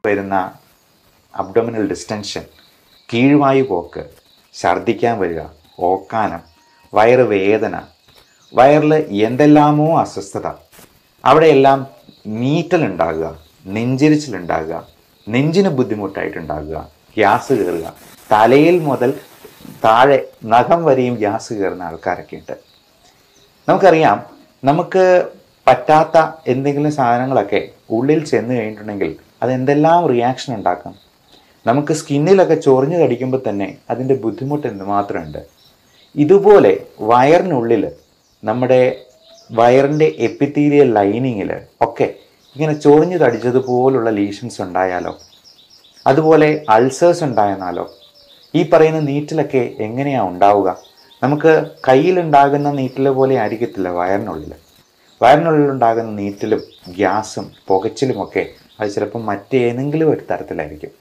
വരുന്ന അബ്ഡോമിനൽ ഡിസ്റ്റൻഷൻ, കീഴ്വായു പോക്ക്, ഛർദ്ദിക്കാൻ വരിക, ഓക്കാനം, വയറ് വേദന, വയറിൽ എന്തെല്ലാമോ അസ്വസ്ഥത, അവിടെയെല്ലാം നീറ്റലുണ്ടാകുക, നെഞ്ചിരിച്ചിലുണ്ടാകുക, നെഞ്ചിന് ബുദ്ധിമുട്ടായിട്ടുണ്ടാകുക, ഗ്യാസ് കയറുക, തലയിൽ മുതൽ താഴെ നഖം വരെയും ഗ്യാസ് കയറുന്ന ആൾക്കാരൊക്കെ ഉണ്ട്. നമുക്കറിയാം, നമുക്ക് പറ്റാത്ത എന്തെങ്കിലും സാധനങ്ങളൊക്കെ ഉള്ളിൽ ചെന്ന് കഴിഞ്ഞിട്ടുണ്ടെങ്കിൽ അതെന്തെല്ലാം റിയാക്ഷൻ ഉണ്ടാക്കും. നമുക്ക് സ്കിന്നിലൊക്കെ ചൊറിഞ്ഞു കടിക്കുമ്പോൾ തന്നെ അതിൻ്റെ ബുദ്ധിമുട്ട് എന്തുമാത്രമുണ്ട്. ഇതുപോലെ വയറിനുള്ളിൽ, നമ്മുടെ വയറിൻ്റെ എപ്പിത്തീലിയൽ ലൈനിങ്ങിൽ ഒക്കെ ഇങ്ങനെ ചൊറിഞ്ഞു കടിച്ചതുപോലുള്ള ലീഷൻസ് ഉണ്ടായാലോ, അതുപോലെ അൾസേഴ്സ് ഉണ്ടായെന്നാലോ, ഈ പറയുന്ന നീറ്റിലൊക്കെ എങ്ങനെയാണ് ഉണ്ടാവുക? നമുക്ക് കയ്യിലുണ്ടാകുന്ന നീറ്റിൽ പോലെ ആയിരിക്കത്തില്ല വയറിനുള്ളിലുണ്ടാകുന്ന നീറ്റിലും ഗ്യാസും പുകച്ചിലുമൊക്കെ അത് ചിലപ്പോൾ മറ്റേതെങ്കിലും ഒരു തരത്തിലായിരിക്കും.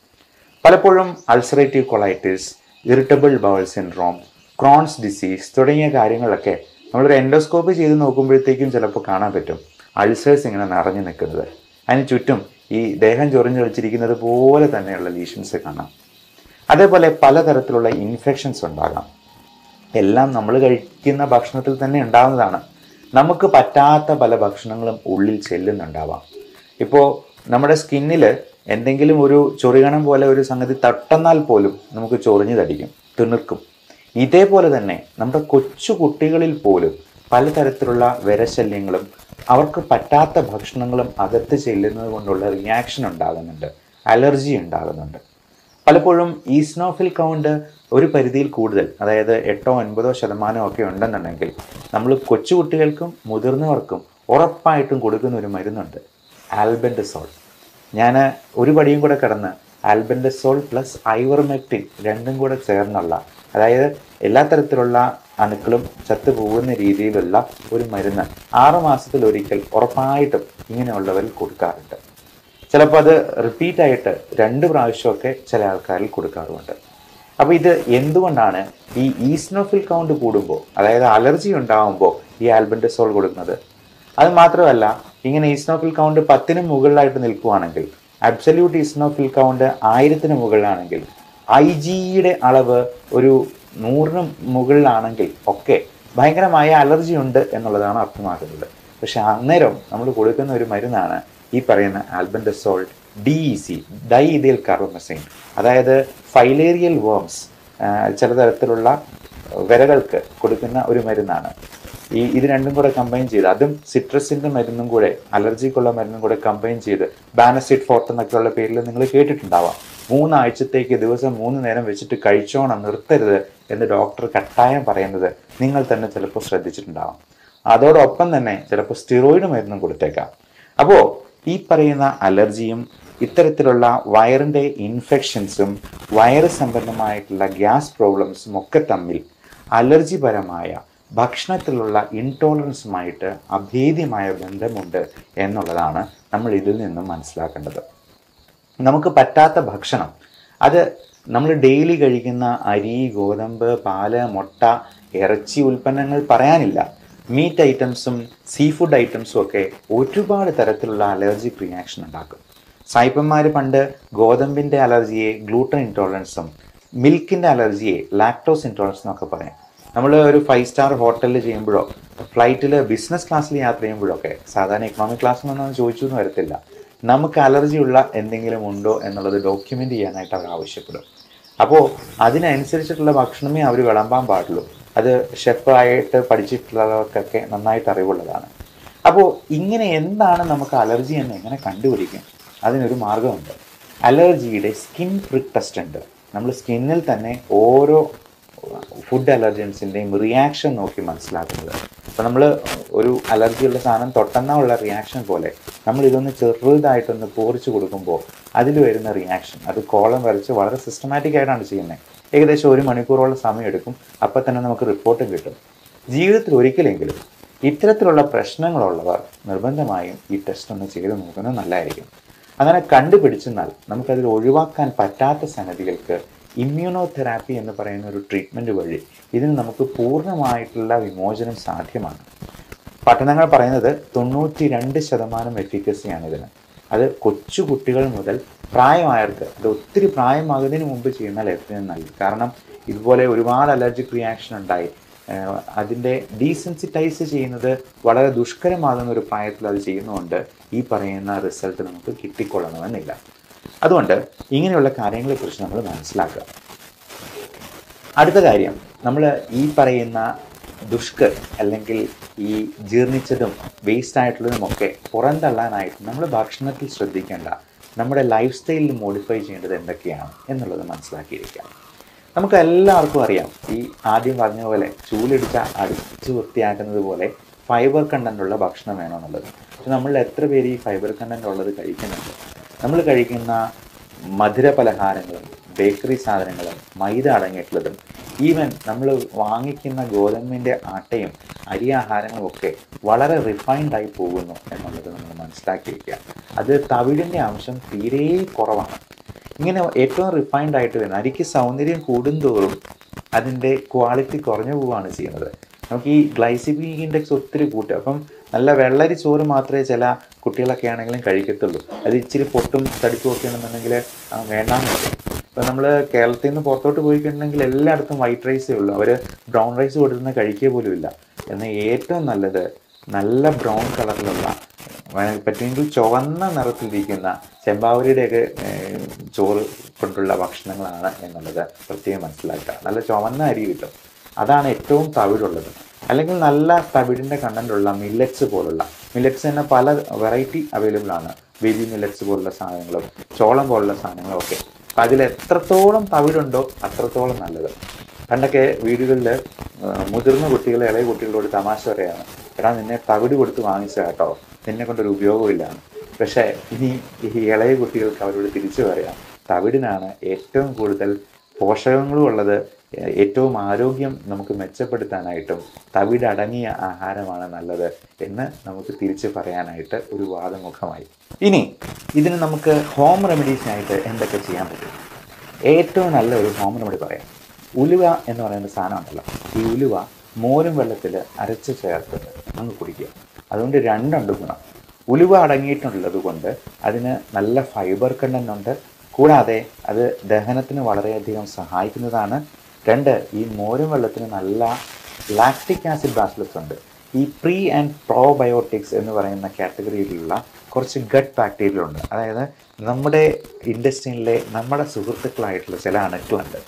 പലപ്പോഴും ulcerative colitis, irritable bowl syndrome, Crohn's disease തുടങ്ങിയ കാര്യങ്ങളൊക്കെ നമ്മളൊരു എൻഡോസ്കോപ്പി ചെയ്ത് നോക്കുമ്പോഴത്തേക്കും ചിലപ്പോൾ കാണാൻ പറ്റും അൾസേഴ്സ് ഇങ്ങനെ നിറഞ്ഞു നിൽക്കുന്നത്. അതിന് ചുറ്റും ഈ ദേഹം ചൊറിഞ്ഞു കളിച്ചിരിക്കുന്നത് പോലെ തന്നെയുള്ള ലീഷൻസ് കാണാം. അതേപോലെ പലതരത്തിലുള്ള ഇൻഫെക്ഷൻസ് ഉണ്ടാകാം. എല്ലാം നമ്മൾ കഴിക്കുന്ന ഭക്ഷണത്തിൽ തന്നെ ഉണ്ടാകുന്നതാണ്. നമുക്ക് പറ്റാത്ത പല ഭക്ഷണങ്ങളും ഉള്ളിൽ ചെല്ലുന്നുണ്ടാവാം. ഇപ്പോൾ നമ്മുടെ സ്കിന്നിൽ എന്തെങ്കിലും ഒരു ചൊറിയണം പോലെ ഒരു സംഗതി തട്ടുന്നാൽ പോലും നമുക്ക് ചൊറിഞ്ഞു തടിക്കും, തിണുർക്കും. ഇതേപോലെ തന്നെ നമ്മുടെ കൊച്ചു കുട്ടികളിൽ പോലും പലതരത്തിലുള്ള വിരശല്യങ്ങളും അവർക്ക് പറ്റാത്ത ഭക്ഷണങ്ങളും അകത്ത് ചെല്ലുന്നത് കൊണ്ടുള്ള റിയാക്ഷൻ ഉണ്ടാകുന്നുണ്ട്, അലർജി ഉണ്ടാകുന്നുണ്ട്. പലപ്പോഴും ഈസ്നോഫിൽ കൗണ്ട് ഒരു പരിധിയിൽ കൂടുതൽ, അതായത് 8-9% ഒക്കെ ഉണ്ടെന്നുണ്ടെങ്കിൽ നമ്മൾ കൊച്ചുകുട്ടികൾക്കും മുതിർന്നവർക്കും ഉറപ്പായിട്ടും കൊടുക്കുന്ന ഒരു മരുന്നുണ്ട്, ആൽബൻഡസോൾ. ഞാൻ ഒരു പടിയും കൂടെ കടന്ന് ആൽബൻഡസോൾ പ്ലസ് ഐവർമെക്റ്റിൻ രണ്ടും കൂടെ ചേർന്നുള്ള, അതായത് എല്ലാ തരത്തിലുള്ള അണുക്കളും ചത്തുപോകുന്ന രീതിയിലുള്ള ഒരു മരുന്ന് 6 മാസത്തിലൊരിക്കൽ ഉറപ്പായിട്ടും ഇങ്ങനെയുള്ളവരിൽ കൊടുക്കാറുണ്ട്. ചിലപ്പോൾ അത് റിപ്പീറ്റായിട്ട് 2 പ്രാവശ്യമൊക്കെ ചില ആൾക്കാരിൽ കൊടുക്കാറുമുണ്ട്. അപ്പോൾ ഇത് എന്തുകൊണ്ടാണ് ഈ ഈസ്നോഫിൽ കൗണ്ട് കൂടുമ്പോൾ, അതായത് അലർജി ഉണ്ടാകുമ്പോൾ ഈ ആൽബൻഡസോൾ കൊടുക്കുന്നത്? അത് മാത്രമല്ല, ഇങ്ങനെ ഈസ്നോഫിൽ കൗണ്ട് 10-ന് മുകളിലായിട്ട് നിൽക്കുകയാണെങ്കിൽ, അബ്സല്യൂട്ട് ഈസ്നോഫിൽ കൗണ്ട് 1000-ന് മുകളിലാണെങ്കിൽ, IgEയുടെ അളവ് ഒരു 100-ന് മുകളിലാണെങ്കിൽ ഒക്കെ ഭയങ്കരമായ അലർജി ഉണ്ട് എന്നുള്ളതാണ് അർത്ഥമാക്കുന്നത്. പക്ഷെ അന്നേരം നമ്മൾ കൊടുക്കുന്ന ഒരു മരുന്നാണ് ഈ പറയുന്ന ആൽബൻഡസോൾ DEC, ഡൈഇഥൈൽ കാർബമസൈൻ. അതായത് ഫൈലേറിയൽ വേംസ്, ചില തരത്തിലുള്ള വിരകൾക്ക് കൊടുക്കുന്ന ഒരു മരുന്നാണ്. ഇത് രണ്ടും കൂടെ കമ്പൈൻ ചെയ്ത്, അതും സിട്രസിൻ്റെ മരുന്നും കൂടെ, അലർജിക്കുള്ള മരുന്നും കൂടെ കമ്പൈൻ ചെയ്ത്, ബാനസിഡ് ഫോർട്ട് എന്നൊക്കെയുള്ള പേരിൽ നിങ്ങൾ കേട്ടിട്ടുണ്ടാവാം. 3 ആഴ്ചത്തേക്ക് ദിവസം 3 നേരം വെച്ചിട്ട് കഴിച്ചോണം, നിർത്തരുത് എന്ന് ഡോക്ടർ കട്ടായം പറയുന്നത് നിങ്ങൾ തന്നെ ചിലപ്പോൾ ശ്രദ്ധിച്ചിട്ടുണ്ടാവാം. അതോടൊപ്പം തന്നെ ചിലപ്പോൾ സ്റ്റിറോയിഡ് മരുന്നും കൊടുത്തേക്കാം. അപ്പോൾ ഈ പറയുന്ന അലർജിയും ഇത്തരത്തിലുള്ള വയറിൻ്റെ ഇൻഫെക്ഷൻസും വയറ് സംബന്ധമായിട്ടുള്ള ഗ്യാസ് പ്രോബ്ലംസും ഒക്കെ തമ്മിൽ അലർജിപരമായ ഭക്ഷണത്തിലുള്ള ഇൻടോളറൻസുമായിട്ട് അഭേദ്യമായ ബന്ധമുണ്ട് എന്നുള്ളതാണ് നമ്മൾ ഇതിൽ നിന്നും മനസ്സിലാക്കേണ്ടത്. നമുക്ക് പറ്റാത്ത ഭക്ഷണം, അത് നമ്മൾ ഡെയിലി കഴിക്കുന്ന അരി, ഗോതമ്പ്, പാല്, മുട്ട, ഇറച്ചി ഉൽപ്പന്നങ്ങൾ പറയാനില്ല. മീറ്റ് ഐറ്റംസും സീ ഫുഡ് ഐറ്റംസും ഒക്കെ ഒരുപാട് തരത്തിലുള്ള അലർജിക് റിയാക്ഷൻ ഉണ്ടാക്കും. സായിപ്പന്മാർ പണ്ട് ഗോതമ്പിൻ്റെ അലർജിയെ ഗ്ലൂട്ടൻ ഇൻടോളറൻസും മിൽക്കിൻ്റെ അലർജിയെ ലാക്ടോസ് ഇൻടോളറൻസും ഒക്കെ പറയാം. നമ്മൾ ഒരു 5 സ്റ്റാർ ഹോട്ടലിൽ ചെയ്യുമ്പോഴോ ഫ്ലൈറ്റിൽ ബിസിനസ് ക്ലാസ്സിൽ യാത്ര ചെയ്യുമ്പോഴൊക്കെ, സാധാരണ എക്കണോമിക് ക്ലാസ്സിലൊന്നും ചോദിച്ചു എന്ന് വരത്തില്ല, നമുക്ക് അലർജിയുള്ള എന്തെങ്കിലും ഉണ്ടോ എന്നുള്ളത് ഡോക്യുമെൻ്റ് ചെയ്യാനായിട്ട് അവർ ആവശ്യപ്പെടും. അപ്പോൾ അതിനനുസരിച്ചിട്ടുള്ള ഭക്ഷണമേ അവർ വിളമ്പാൻ പാടുള്ളൂ. അത് ഷെഫായിട്ട് പഠിച്ചിട്ടുള്ളവർക്കൊക്കെ നന്നായിട്ട് അറിവുള്ളതാണ്. അപ്പോൾ ഇങ്ങനെ എന്താണ് നമുക്ക് അലർജി എന്ന് എങ്ങനെ കണ്ടുപിടിക്കും? അതിനൊരു മാർഗമുണ്ട്. അലർജിയുടെ സ്കിൻ പ്രിക് ടെസ്റ്റ് ഉണ്ട്. നമ്മൾ സ്കിന്നിൽ തന്നെ ഓരോ ഫുഡ് അലർജൻസിൻ്റെയും റിയാക്ഷൻ നോക്കി മനസ്സിലാക്കുന്നത്. അപ്പോൾ നമ്മൾ ഒരു അലർജിയുള്ള സാധനം തൊട്ടെന്നുള്ള റിയാക്ഷൻ പോലെ നമ്മൾ ഇതൊന്ന് ചെറുതായിട്ടൊന്ന് പോറിച്ച് കൊടുക്കുമ്പോൾ അതിൽ വരുന്ന റിയാക്ഷൻ, അത് കോളം വരച്ച് വളരെ സിസ്റ്റമാറ്റിക് ആയിട്ടാണ് ചെയ്യുന്നത്. ഏകദേശം 1 മണിക്കൂറോളം സമയം എടുക്കും. അപ്പോൾ തന്നെ നമുക്ക് റിപ്പോർട്ടും കിട്ടും. ജീവിതത്തിൽ ഒരിക്കലെങ്കിലും ഇത്തരത്തിലുള്ള പ്രശ്നങ്ങളുള്ളവർ നിർബന്ധമായും ഈ ടെസ്റ്റ് ഒന്ന് ചെയ്ത് നോക്കുന്നത് നല്ലതായിരിക്കും. അങ്ങനെ കണ്ടുപിടിച്ചെന്നാൽ നമുക്കതിൽ ഒഴിവാക്കാൻ പറ്റാത്ത സംഗതികൾക്ക് ഇമ്മ്യൂണോതെറാപ്പി എന്ന് പറയുന്ന ഒരു ട്രീറ്റ്മെൻറ്റ് വഴി ഇതിന് നമുക്ക് പൂർണ്ണമായിട്ടുള്ള വിമോചനം സാധ്യമാണ്. പഠനങ്ങൾ പറയുന്നത് 92% എഫിക്കസിയാണ് ഇതിന്. അത് കൊച്ചു കുട്ടികൾ മുതൽ പ്രായമായവർക്ക്, അത് ഒത്തിരി പ്രായമാകുന്നതിന് മുമ്പ് ചെയ്യുന്നാൽ ഏറ്റവും നല്ലത്. കാരണം ഇതുപോലെ ഒരുപാട് അലർജിക് റിയാക്ഷൻ ഉണ്ടായി അതിൻ്റെ ഡീസെൻസിറ്റൈസ് ചെയ്യുന്നത് വളരെ ദുഷ്കരമാകുന്ന ഒരു പ്രായത്തിൽ അത് ചെയ്യുന്നതുകൊണ്ട് ഈ പറയുന്ന റിസൾട്ട് നമുക്ക് കിട്ടിക്കൊള്ളണമെന്നില്ല. അതുകൊണ്ട് ഇങ്ങനെയുള്ള കാര്യങ്ങളെക്കുറിച്ച് നമ്മൾ മനസ്സിലാക്കുക. അടുത്ത കാര്യം, നമ്മൾ ഈ പറയുന്ന ദുഷ്കർ അല്ലെങ്കിൽ ഈ ജീർണിച്ചതും വേസ്റ്റ് ആയിട്ടുള്ളതുമൊക്കെ പുറന്തള്ളാനായിട്ട് നമ്മൾ ഭക്ഷണത്തിൽ ശ്രദ്ധിക്കേണ്ട, നമ്മുടെ ലൈഫ് സ്റ്റൈലിൽ മോഡിഫൈ ചെയ്യേണ്ടത് എന്തൊക്കെയാണ് എന്നുള്ളത് മനസ്സിലാക്കിയിരിക്കാം. നമുക്ക് എല്ലാവർക്കും അറിയാം, ഈ ആദ്യം പറഞ്ഞ പോലെ ചൂലിടിച്ച അടിച്ചു വൃത്തിയാക്കുന്നത് പോലെ ഫൈബർ കണ്ടൻ്റുള്ള ഭക്ഷണം വേണമെന്നുള്ളത്. പക്ഷെ നമ്മൾ എത്ര പേര് ഈ ഫൈബർ കണ്ടൻ്റ് ഉള്ളത് കഴിക്കുന്നുണ്ട്? നമ്മൾ കഴിക്കുന്ന മധുര പലഹാരങ്ങളും ബേക്കറി സാധനങ്ങളും മൈദ അടങ്ങിയിട്ടുള്ളതും ഈവൻ നമ്മൾ വാങ്ങിക്കുന്ന ഗോതമ്പിൻ്റെ ആട്ടയും അരി ആഹാരങ്ങളും ഒക്കെ വളരെ റിഫൈൻഡായി പോകുന്നു എന്നുള്ളത് നമ്മൾ മനസ്സിലാക്കിയിരിക്കുക. അത് തവിടിൻ്റെ അംശം തീരെ കുറവാണ്. ഇങ്ങനെ ഏറ്റവും റിഫൈൻഡ് ആയിട്ട് വരുന്നത് അരിക്ക് സൗന്ദര്യം കൂടുന്തോറും അതിൻ്റെ ക്വാളിറ്റി കുറഞ്ഞു പോവുകയാണ് ചെയ്യുന്നത്. നമുക്ക് ഈ ഗ്ലൈസിമിക് ഇൻഡെക്സ് ഒത്തിരി കൂട്ടുക. അപ്പം നല്ല വെള്ളരി ചോറ് മാത്രമേ ചില കുട്ടികളൊക്കെ ആണെങ്കിലും കഴിക്കത്തുള്ളൂ. അത് ഇച്ചിരി പൊട്ടും തടിപ്പും ഒക്കെ ആണെന്നുണ്ടെങ്കിൽ വേണ്ടാന്ന് പറയും. ഇപ്പം നമ്മൾ കേരളത്തിൽ നിന്ന് പുറത്തോട്ട് പോയിട്ടുണ്ടെങ്കിൽ എല്ലായിടത്തും വൈറ്റ് റൈസേ ഉള്ളൂ. അവർ ബ്രൗൺ റൈസ് കൊടുക്കുന്ന കഴിക്കുക പോലും ഇല്ല. എന്നാൽ ഏറ്റവും നല്ലത് നല്ല ബ്രൗൺ കളറിലുള്ള, പറ്റുമെങ്കിൽ ചുവന്ന നിറത്തിലിരിക്കുന്ന ചെമ്പാവരിയുടെയൊക്കെ ചോറ് കൊണ്ടുള്ള ഭക്ഷണങ്ങളാണ് എന്നുള്ളത് പ്രത്യേകം മനസ്സിലാക്കുക. നല്ല ചുവന്ന അരി കിട്ടും, അതാണ് ഏറ്റവും തവിടുള്ളത്. അല്ലെങ്കിൽ നല്ല തവിടിൻ്റെ കണ്ടൻ്റുള്ള മില്ലറ്റ്സ് പോലുള്ള, മില്ലറ്റ്സ് തന്നെ പല വെറൈറ്റി അവൈലബിൾ ആണ്. ബേബി മില്ലറ്റ്സ് പോലുള്ള സാധനങ്ങളും ചോളം പോലുള്ള സാധനങ്ങളും ഒക്കെ. അപ്പം അതിൽ എത്രത്തോളം തവിടുണ്ടോ അത്രത്തോളം നല്ലത്. പണ്ടൊക്കെ വീടുകളിൽ മുതിർന്ന കുട്ടികൾ ഇളയ കുട്ടികളോട് തമാശ പറയാണ്, എടാ നിന്നെ തവിട് കൊടുത്ത് വാങ്ങിച്ച കേട്ടോ, നിന്നെ കൊണ്ടൊരു ഉപയോഗമില്ലാണ്. പക്ഷേ ഇനി ഈ ഇളയ കുട്ടികൾക്ക് അവരോട് തിരിച്ചു പറയാം, തവിടിനാണ് ഏറ്റവും കൂടുതൽ പോഷകങ്ങളും ഉള്ളത്. ഏറ്റവും ആരോഗ്യം നമുക്ക് മെച്ചപ്പെടുത്താനായിട്ടും തവിട് അടങ്ങിയ ആഹാരമാണ് നല്ലത് എന്ന് നമുക്ക് തിരിച്ചു പറയാനായിട്ട് ഒരു വാദമുഖമായി. ഇനി ഇതിന് നമുക്ക് ഹോം റെമഡീസിനായിട്ട് എന്തൊക്കെ ചെയ്യാൻ പറ്റും? ഏറ്റവും നല്ല ഒരു ഹോം റെമഡി പറയാം. ഉലുവ എന്ന് പറയുന്ന സാധനം ഉണ്ടല്ലോ, ഈ ഉലുവ മോരും വെള്ളത്തിൽ അരച്ച് ചേർത്ത് അങ്ങ് കുടിക്കുക. അതുകൊണ്ട് രണ്ടുണ്ട് ഗുണം. ഉലുവ അടങ്ങിയിട്ടുള്ളത് കൊണ്ട് അതിന് നല്ല ഫൈബർ കണ്ടൻ്റ് ഉണ്ട്, കൂടാതെ അത് ദഹനത്തിന് വളരെയധികം സഹായിക്കുന്നതാണ്. രണ്ട്, ഈ മോരും വെള്ളത്തിന് നല്ല ലാക്റ്റിക് ആസിഡ് ബാസിലസ് ഉണ്ട്. ഈ പ്രീ ആൻഡ് പ്രോബയോട്ടിക്സ് എന്ന് പറയുന്ന കാറ്റഗറിയിലുള്ള കുറച്ച് ഗട്ട് ബാക്ടീരിയ ഉണ്ട്. അതായത് നമ്മുടെ ഇൻഡസ്ട്രിയിലെ നമ്മുടെ സുഹൃത്തുക്കളായിട്ടുള്ള ചില അണുക്കളുണ്ട്.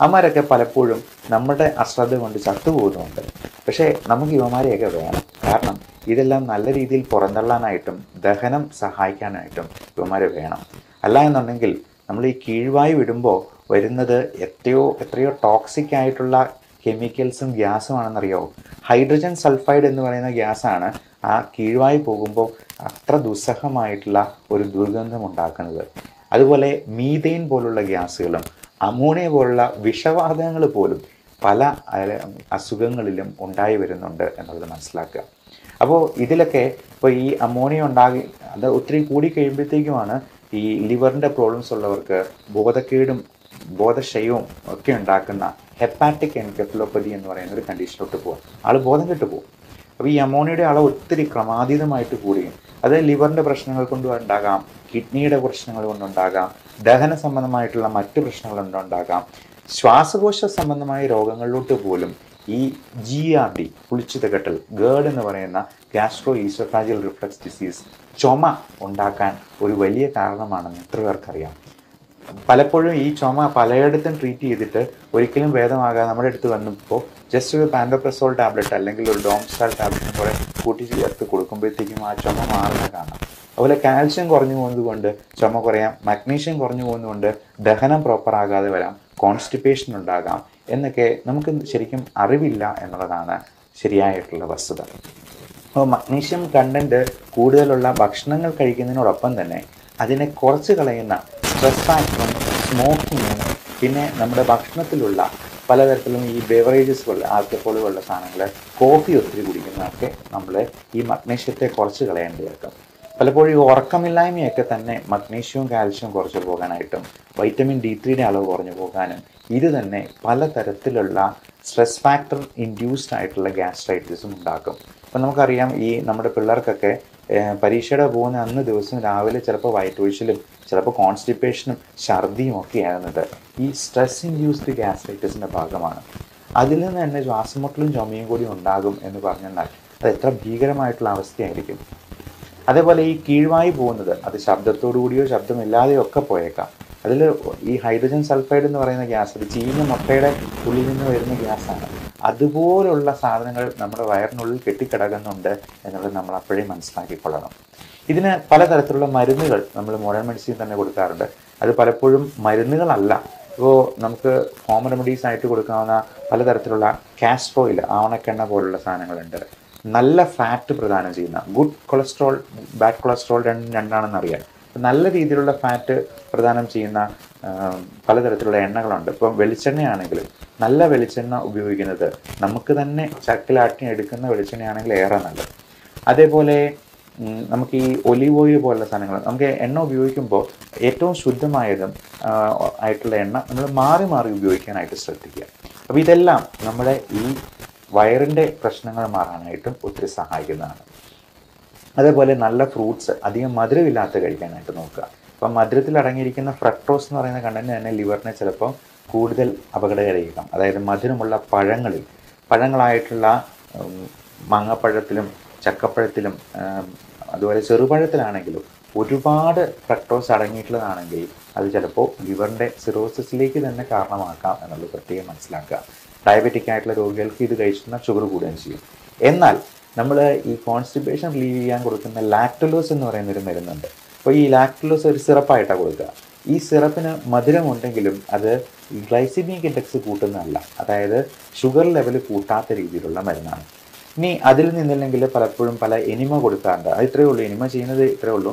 അവന്മാരൊക്കെ പലപ്പോഴും നമ്മുടെ അശ്രദ്ധ കൊണ്ട് ചത്തുപോകുന്നുണ്ട്. പക്ഷേ നമുക്ക് ഇവന്മാരെയൊക്കെ വേണം. കാരണം ഇതെല്ലാം നല്ല രീതിയിൽ പുറന്തള്ളാനായിട്ടും ദഹനം സഹായിക്കാനായിട്ടും ഇവന്മാരെ വേണം. അല്ല എന്നുണ്ടെങ്കിൽ നമ്മൾ ഈ കീഴ്വായു വിടുമ്പോൾ വരുന്നത് എത്രയോ ടോക്സിക് ആയിട്ടുള്ള കെമിക്കൽസും ഗ്യാസും ആണെന്നറിയാമോ? ഹൈഡ്രജൻ സൾഫൈഡ് എന്ന് പറയുന്ന ഗ്യാസാണ് ആ കീഴ്വായു പോകുമ്പോൾ അത്ര ദുസ്സഹമായിട്ടുള്ള ഒരു ദുർഗന്ധം ഉണ്ടാക്കുന്നത്. അതുപോലെ മീഥെയിൻ പോലുള്ള ഗ്യാസുകളും അമോണിയ പോലുള്ള വിഷവാതകങ്ങൾ പോലും പല അസുഖങ്ങളിലും ഉണ്ടായി വരുന്നുണ്ട് എന്നുള്ളത് മനസ്സിലാക്കുക. അപ്പോൾ ഇതിലൊക്കെ ഇപ്പോൾ ഈ അമോണിയ അത് ഒത്തിരി കൂടി കഴിയുമ്പോഴത്തേക്കുമാണ് ഈ ലിവറിൻ്റെ പ്രോബ്ലംസ് ഉള്ളവർക്ക് ബോധക്കേടും ബോധക്ഷയവും ഒക്കെ ഉണ്ടാക്കുന്ന ഹെപ്പാറ്റിക് എൻകെഫലോപ്പതി എന്ന് പറയുന്ന ഒരു കണ്ടീഷനിലോട്ട് പോകും. ആൾ ബോധം കെട്ടു പോകും. അപ്പോൾ ഈ അമോണിയയുടെ അളവ് ഒത്തിരി ക്രമാതീതമായിട്ട് കൂടുകയും അത് ലിവറിൻ്റെ പ്രശ്നങ്ങൾ കൊണ്ട് ഉണ്ടാകാം, കിഡ്നിയുടെ പ്രശ്നങ്ങൾ കൊണ്ടുണ്ടാകാം, ദഹന സംബന്ധമായിട്ടുള്ള മറ്റ് പ്രശ്നങ്ങൾ കൊണ്ടുണ്ടാകാം, ശ്വാസകോശ സംബന്ധമായ രോഗങ്ങളിലോട്ട് പോലും ഈ GERD പുളിച്ചു തികട്ടൽ, ഗേർഡ് എന്ന് പറയുന്ന ഗ്യാസ്ട്രോ ഈസോഫാജിയൽ റിഫ്ലക്സ് ഡിസീസ്, ചുമ ഉണ്ടാക്കാൻ ഒരു വലിയ കാരണമാണെന്ന് എത്ര പേർക്കറിയാം. പലപ്പോഴും ഈ ചുമ പലയിടത്തും ട്രീറ്റ് ചെയ്തിട്ട് ഒരിക്കലും ഭേദമാകാതെ നമ്മുടെ അടുത്ത് വന്നപ്പോൾ ജസ്റ്റ് ഒരു പാൻഡോപ്രസോൾ ടാബ്ലറ്റ് അല്ലെങ്കിൽ ഒരു ഡോംസ്റ്റാൾ ടാബ്ലറ്റും കൂടെ കൂട്ടി ചേർത്ത് കൊടുക്കുമ്പോഴത്തേക്കും ആ ചുമ മാറുന്ന കാണാം. അതുപോലെ കാൽഷ്യം കുറഞ്ഞു പോകുന്നത് കൊണ്ട് ചുമ കുറയാം, മഗ്നീഷ്യം കുറഞ്ഞു പോകുന്നതുകൊണ്ട് ദഹനം പ്രോപ്പർ ആകാതെ വരാം, കോൺസ്റ്റിപ്പേഷൻ ഉണ്ടാകാം എന്നൊക്കെ നമുക്ക് ശരിക്കും അറിവില്ല എന്നുള്ളതാണ് ശരിയായിട്ടുള്ള വസ്തുത. അപ്പോൾ മഗ്നീഷ്യം കണ്ടൻറ്റ് കൂടുതലുള്ള ഭക്ഷണങ്ങൾ കഴിക്കുന്നതിനോടൊപ്പം തന്നെ അതിനെ കുറച്ച് കളയുന്ന സ്ട്രെസ് ഫാക്ടറും സ്മോക്കിങ്ങും പിന്നെ നമ്മുടെ ഭക്ഷണത്തിലുള്ള പലതരത്തിലും ഈ ബെവറേജസ് പോലുള്ള ആൽക്കഹോൾ പോലുള്ള സാധനങ്ങൾ, കോഫി ഒത്തിരി കുടിക്കുന്നതൊക്കെ നമ്മൾ ഈ മഗ്നീഷ്യത്തെ കുറച്ച് കളയേണ്ടിയിരിക്കും. പലപ്പോഴും ഈ ഉറക്കമില്ലായ്മയൊക്കെ തന്നെ മഗ്നീഷ്യവും കാൽഷ്യവും കുറച്ച് പോകാനായിട്ടും വൈറ്റമിൻ D3യുടെ അളവ് കുറഞ്ഞു പോകാനും ഇത് തന്നെ പലതരത്തിലുള്ള സ്ട്രെസ് ഫാക്ടർ ഇൻഡ്യൂസ്ഡ് ആയിട്ടുള്ള ഗ്യാസ്ട്രൈറ്റിസും ഉണ്ടാക്കും. അപ്പം നമുക്കറിയാം ഈ നമ്മുടെ പിള്ളേർക്കൊക്കെ പരീക്ഷയുടെ പോകുന്ന അന്ന് ദിവസം രാവിലെ ചിലപ്പോൾ വയറ്റൊഴിച്ചിലും ചിലപ്പോൾ കോൺസ്റ്റിപ്പേഷനും ഛർദിയും ഒക്കെ ആകുന്നത് ഈ സ്ട്രെസ് ഇൻഡ്യൂസ്ഡ് ഗ്യാസ്ട്രൈറ്റിസിൻ്റെ ഭാഗമാണ്. അതിൽ നിന്ന് തന്നെ ശ്വാസമുട്ടലും ചുമയും കൂടി ഉണ്ടാകും എന്ന് പറഞ്ഞാൽ അത് എത്ര ഭീകരമായിട്ടുള്ള അവസ്ഥയായിരിക്കും. അതേപോലെ ഈ കീഴ്വായി പോകുന്നത് അത് ശബ്ദത്തോടു കൂടിയോ ശബ്ദമില്ലാതെയോ ഒക്കെ പോയേക്കാം. അതിൽ ഈ ഹൈഡ്രജൻ സൾഫൈഡ് എന്ന് പറയുന്ന ഗ്യാസ് ഒരു ചീഞ്ഞ മുട്ടയുടെ ഉള്ളിൽ നിന്ന് വരുന്ന ഗ്യാസാണ്. അതുപോലുള്ള സാധനങ്ങൾ നമ്മുടെ വയറിനുള്ളിൽ കെട്ടിക്കിടക്കുന്നുണ്ട് എന്നുള്ളത് നമ്മൾ അപ്പോഴേ മനസ്സിലാക്കിക്കൊള്ളണം. ഇതിന് പലതരത്തിലുള്ള മരുന്നുകൾ നമ്മൾ മോഡേൺ മെഡിസിൻ തന്നെ കൊടുക്കാറുണ്ട്. അത് പലപ്പോഴും മരുന്നുകളല്ല. ഇപ്പോൾ നമുക്ക് ഹോം റെമഡീസ് ആയിട്ട് കൊടുക്കാവുന്ന പലതരത്തിലുള്ള കാസ്റ്റർ ഓയിൽ, ആവണക്കെണ്ണ പോലുള്ള സാധനങ്ങളുണ്ട്. നല്ല ഫാറ്റ് പ്രദാനം ചെയ്യുന്ന ഗുഡ് കൊളസ്ട്രോൾ, ബാഡ് കൊളസ്ട്രോൾ രണ്ടാണെന്ന് അറിയാം. നല്ല രീതിയിലുള്ള ഫാറ്റ് പ്രദാനം ചെയ്യുന്ന പലതരത്തിലുള്ള എണ്ണകളുണ്ട്. ഇപ്പം വെളിച്ചെണ്ണയാണെങ്കിലും നല്ല വെളിച്ചെണ്ണ ഉപയോഗിക്കുന്നത് നമുക്ക് തന്നെ ചക്കിലാട്ടി എടുക്കുന്ന വെളിച്ചെണ്ണയാണെങ്കിൽ ഏറെ നല്ലത്. അതേപോലെ നമുക്ക് ഈ ഒലീവ് ഓയിൽ പോലുള്ള സാധനങ്ങൾ നമുക്ക് എണ്ണ ഉപയോഗിക്കുമ്പോൾ ഏറ്റവും ശുദ്ധമായതും ആയിട്ടുള്ള എണ്ണ നമ്മൾ മാറി മാറി ഉപയോഗിക്കാനായിട്ട് ശ്രദ്ധിക്കുക. അപ്പോൾ ഇതെല്ലാം നമ്മുടെ ഈ വയറിൻ്റെ പ്രശ്നങ്ങൾ മാറാനായിട്ടും ഒത്തിരി സഹായിക്കുന്നതാണ്. അതേപോലെ നല്ല ഫ്രൂട്ട്സ് അധികം മധുരമില്ലാത്ത കഴിക്കാനായിട്ട് നോക്കുക. അപ്പം മധുരത്തിൽ അടങ്ങിയിരിക്കുന്ന ഫ്രക്ടോസ് എന്ന് പറയുന്ന കണ്ടന്റ് തന്നെ ലിവറിനെ ചിലപ്പോൾ കൂടുതൽ അപകടകരമായിരിക്കാം. അതായത് മധുരമുള്ള പഴങ്ങളായിട്ടുള്ള മാങ്ങപ്പഴത്തിലും ചക്കപ്പഴത്തിലും അതുപോലെ ചെറുപഴത്തിലാണെങ്കിലും ഒരുപാട് ഫ്രക്ടോസ് അടങ്ങിയിട്ടുള്ളതാണെങ്കിൽ അത് ചിലപ്പോൾ ലിവറിൻ്റെ സിറോസിസിലേക്ക് തന്നെ കാരണമാക്കാം എന്നുള്ളത് പ്രത്യേകം മനസ്സിലാക്കുക. ഡയബറ്റിക് ആയിട്ടുള്ള രോഗികൾക്ക് ഇത് കഴിക്കുന്ന ഷുഗർ കൂടുകയും ചെയ്യും. എന്നാൽ നമ്മൾ ഈ കോൺസ്റ്റിപ്പേഷൻ റിലീവ് ചെയ്യാൻ കൊടുക്കുന്ന ലാക്ടലോസ് എന്ന് പറയുന്നൊരു മരുന്നുണ്ട്. അപ്പോൾ ഈ ലാക്ടലോസ് ഒരു സിറപ്പായിട്ടാണ് കൊടുക്കുക. ഈ സിറപ്പിന് മധുരമുണ്ടെങ്കിലും അത് ഗ്ലൈസിമിക് ഇൻഡെക്സ് കൂട്ടുന്നതല്ല, അതായത് ഷുഗർ ലെവൽ കൂട്ടാത്ത രീതിയിലുള്ള മരുന്നാണ്. ഇനി അതിൽ നിന്നില്ലെങ്കിൽ പലപ്പോഴും പല എനിമ കൊടുക്കാറുണ്ട്. അത് ഇത്രയേ ഉള്ളൂ, എനിമ ചെയ്യുന്നത് ഇത്രയേ ഉള്ളൂ.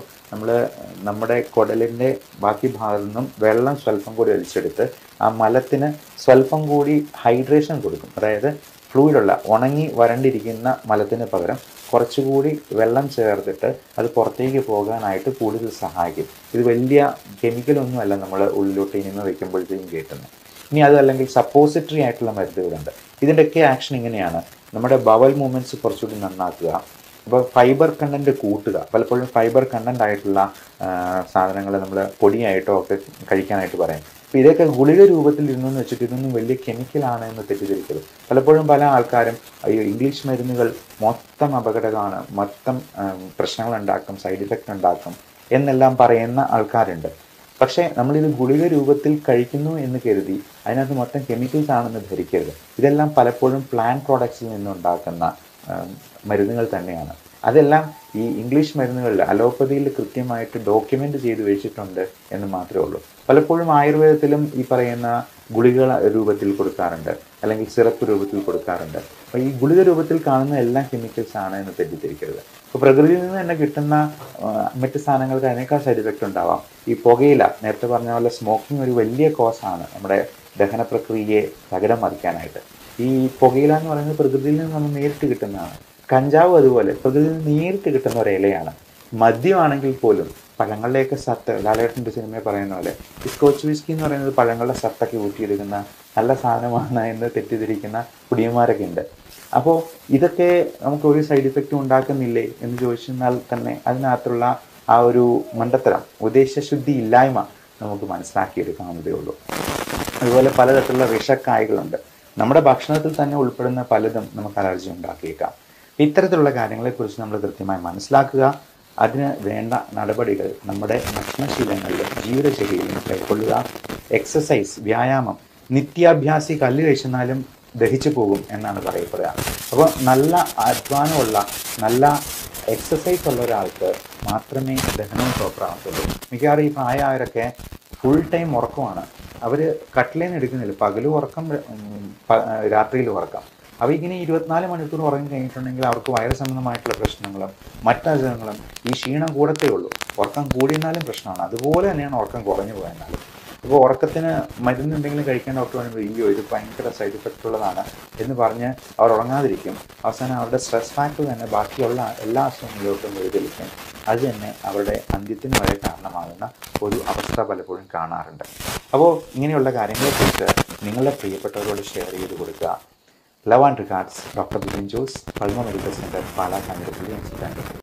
നമ്മുടെ കുടലിൻ്റെ ബാക്കി ഭാഗത്തു നിന്നും വെള്ളം സ്വല്പം കൂടി വലിച്ചെടുത്ത് ആ മലത്തിന് സ്വല്പം കൂടി ഹൈഡ്രേഷൻ കൊടുക്കും. അതായത് ഫ്ലൂയിഡുള്ള ഉണങ്ങി വരണ്ടിരിക്കുന്ന മലത്തിന് പകരം കുറച്ചുകൂടി വെള്ളം ചേർത്തിട്ട് അത് പുറത്തേക്ക് പോകാനായിട്ട് കൂടുതൽ സഹായിക്കും. ഇത് വലിയ കെമിക്കലൊന്നുമല്ല നമ്മൾ ഉള്ളിലോട്ട് ഇനിമ വയ്ക്കുമ്പോഴത്തേക്കും കേട്ടുന്നത്. ഇനി അതല്ലെങ്കിൽ സപ്പോസിറ്ററി ആയിട്ടുള്ള മരുന്നുകളുണ്ട്. ഇതിൻ്റെയൊക്കെ ആക്ഷൻ ഇങ്ങനെയാണ്: നമ്മുടെ ബവൽ മൂവ്മെൻറ്റ്സ് കുറച്ചുകൂടി നന്നാക്കുക, അപ്പോൾ ഫൈബർ കണ്ടൻറ്റ് കൂട്ടുക. പലപ്പോഴും ഫൈബർ കണ്ടൻ്റ് ആയിട്ടുള്ള സാധനങ്ങൾ നമ്മൾ പൊടിയായിട്ടോ ഒക്കെ കഴിക്കാനായിട്ട് പറയും. അപ്പോൾ ഇതൊക്കെ ഗുളിക രൂപത്തിൽ ഇരുന്നെന്ന് വെച്ചിട്ട് ഇതൊന്നും വലിയ കെമിക്കലാണ് എന്ന് തെറ്റിദ്ധരിക്കരുത്. പലപ്പോഴും പല ആൾക്കാരും അയ്യോ ഇംഗ്ലീഷ് മരുന്നുകൾ മൊത്തം അപകടമാണ്, മൊത്തം പ്രശ്നങ്ങളുണ്ടാക്കും, സൈഡ് ഇഫക്റ്റ് ഉണ്ടാക്കും എന്നെല്ലാം പറയുന്ന ആൾക്കാരുണ്ട്. പക്ഷേ നമ്മളിത് ഗുളിക രൂപത്തിൽ കഴിക്കുന്നു എന്ന് കരുതി അതിനകത്ത് മൊത്തം കെമിക്കൽസ് ആണെന്ന് ധരിക്കരുത്. ഇതെല്ലാം പലപ്പോഴും പ്ലാന്റ് പ്രോഡക്ട്സിൽ നിന്നുണ്ടാക്കുന്ന മരുന്നുകൾ തന്നെയാണ്. അതെല്ലാം ഈ ഇംഗ്ലീഷ് മരുന്നുകളിൽ അലോപ്പതിയിൽ കൃത്യമായിട്ട് ഡോക്യുമെൻ്റ് ചെയ്ത് വെച്ചിട്ടുണ്ട് എന്ന് മാത്രമേ ഉള്ളൂ. പലപ്പോഴും ആയുർവേദത്തിലും ഈ പറയുന്ന ഗുളിക രൂപത്തിൽ കൊടുക്കാറുണ്ട്, അല്ലെങ്കിൽ സിറപ്പ് രൂപത്തിൽ കൊടുക്കാറുണ്ട്. അപ്പോൾ ഈ ഗുളിക രൂപത്തിൽ കാണുന്ന എല്ലാ കെമിക്കൽസ് ആണ് എന്ന് തെറ്റിദ്ധരിക്കരുത്. ഇപ്പോൾ പ്രകൃതിയിൽ നിന്ന് തന്നെ കിട്ടുന്ന മറ്റ് സാധനങ്ങൾക്ക് അതിനേക്കാൾ സൈഡ് എഫക്റ്റ് ഉണ്ടാവാം. ഈ പുകയില, നേരത്തെ പറഞ്ഞ പോലെ സ്മോക്കിംഗ് ഒരു വലിയ കോസാണ് നമ്മുടെ ദഹന പ്രക്രിയയെ തകിടം മറിക്കാനായിട്ട്. ഈ പുകയില എന്ന് പറയുന്നത് പ്രകൃതിയിൽ നിന്ന് നമ്മൾ നേരിട്ട് കിട്ടുന്നതാണ്. കഞ്ചാവ് അതുപോലെ പ്രകൃതിയിൽ നിന്ന് നേരിട്ട് കിട്ടുന്ന ഒരു ഇലയാണ്. മദ്യമാണെങ്കിൽ പോലും പഴങ്ങളുടെയൊക്കെ സത്ത്, ലാലേട്ടൻ്റെ സിനിമയിൽ പറയുന്ന പോലെ ഈ സ്കോച്ച് വിസ്കി എന്ന് പറയുന്നത് പഴങ്ങളുടെ സത്തൊക്കെ ഊറ്റിയെടുക്കുന്ന നല്ല സാധനമാണ് എന്ന് തെറ്റിദ്ധരിക്കുന്ന കുടിയന്മാരൊക്കെ ഉണ്ട്. അപ്പോൾ ഇതൊക്കെ നമുക്ക് ഒരു സൈഡ് ഇഫക്റ്റും ഉണ്ടാക്കുന്നില്ലേ എന്ന് ചോദിച്ചാൽ തന്നെ അതിനകത്തുള്ള ആ ഒരു മണ്ടത്തരം, ഉദ്ദേശശുദ്ധി ഇല്ലായ്മ നമുക്ക് മനസ്സിലാക്കിയെടുക്കാവുന്നതേ ഉള്ളൂ. അതുപോലെ പലതരത്തിലുള്ള വിഷക്കായ്കളുണ്ട്. നമ്മുടെ ഭക്ഷണത്തിൽ തന്നെ ഉൾപ്പെടുന്ന പലതും നമുക്ക് അലർജി ഉണ്ടാക്കിയേക്കാം. ഇത്തരത്തിലുള്ള കാര്യങ്ങളെക്കുറിച്ച് നമ്മൾ കൃത്യമായി മനസ്സിലാക്കുക. അതിന് വേണ്ട നടപടികൾ നമ്മുടെ ഭക്ഷണശീലങ്ങളിലും ജീവിതചര്യയിലും കൈക്കൊള്ളുക. എക്സസൈസ്, വ്യായാമം, നിത്യാഭ്യാസി കല്ല് കഴിച്ചെന്നാലും ദഹിച്ചു പോകും എന്നാണ് പറയപ്പെടുക. അപ്പോൾ നല്ല അധ്വാനമുള്ള, നല്ല എക്സസൈസ് ഉള്ള ഒരാൾക്ക് മാത്രമേ ദഹനവും പ്രോപ്പറാകത്തുള്ളൂ. മിക്കവാറും ഈ പ്രായമായവരൊക്കെ ഫുൾ ടൈം ഉറക്കമാണ്. അവർ കട്ടിലേന്ന് എടുക്കുന്നില്ല, പകലും ഉറക്കം, രാത്രിയിലും ഉറക്കം. അപ്പോൾ ഇങ്ങനെ 24 മണിക്കൂർ ഉറങ്ങി കഴിഞ്ഞിട്ടുണ്ടെങ്കിൽ അവർക്ക് വയറ് സംബന്ധമായിട്ടുള്ള പ്രശ്നങ്ങളും മറ്റസുഖങ്ങളും ഈ ക്ഷീണം കൂടത്തേ ഉള്ളൂ. ഉറക്കം കൂടിയെന്നാലും പ്രശ്നമാണ്, അതുപോലെ തന്നെയാണ് ഉറക്കം കുറഞ്ഞു പോയെന്നാലും. അപ്പോൾ ഉറക്കത്തിന് മരുന്ന് എന്തെങ്കിലും കഴിക്കാൻ ഡോക്ടർ പറയുമ്പോൾ അയ്യോ ഇത് ഭയങ്കര സൈഡ് ഇഫക്റ്റ് ഉള്ളതാണ് എന്ന് പറഞ്ഞ് അവർ ഉറങ്ങാതിരിക്കും. അവസാനം അവരുടെ സ്ട്രെസ് ഫാക്ടർ തന്നെ ബാക്കിയുള്ള എല്ലാ അസുഖങ്ങളിലോട്ടും വഴിതെളിക്കും. അത് തന്നെ അവരുടെ അന്ത്യത്തിന് വരെ കാരണമാകുന്ന ഒരു അവസ്ഥ പലപ്പോഴും കാണാറുണ്ട്. അപ്പോൾ ഇങ്ങനെയുള്ള കാര്യങ്ങളെക്കുറിച്ച് നിങ്ങളുടെ പ്രിയപ്പെട്ടവരോട് ഷെയർ ചെയ്ത് കൊടുക്കുക. Love and regards, doctor Bipin Jose, Pulma medical centre, Pala, Kanjirappally.